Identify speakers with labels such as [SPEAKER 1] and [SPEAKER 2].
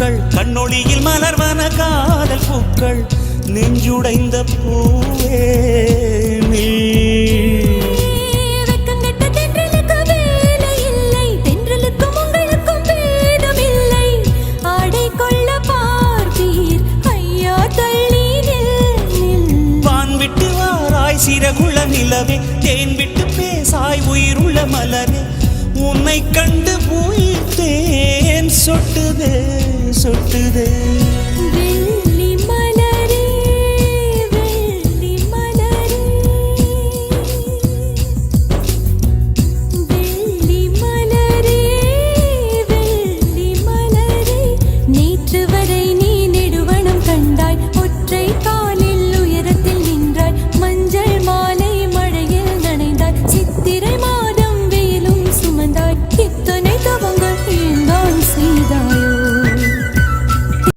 [SPEAKER 1] பூக்கள் கண்ணொளியில் மலர்வன காதல் பூக்கள் நெஞ்சுடைந்த பூவே நீ சிறகுள்ள நிலவே தேன் விட்டு பேசாய் உயிருள்ள மலரே உன்னை கண்டு உயிர் தேன் சொட்டுதே சொட்டுதே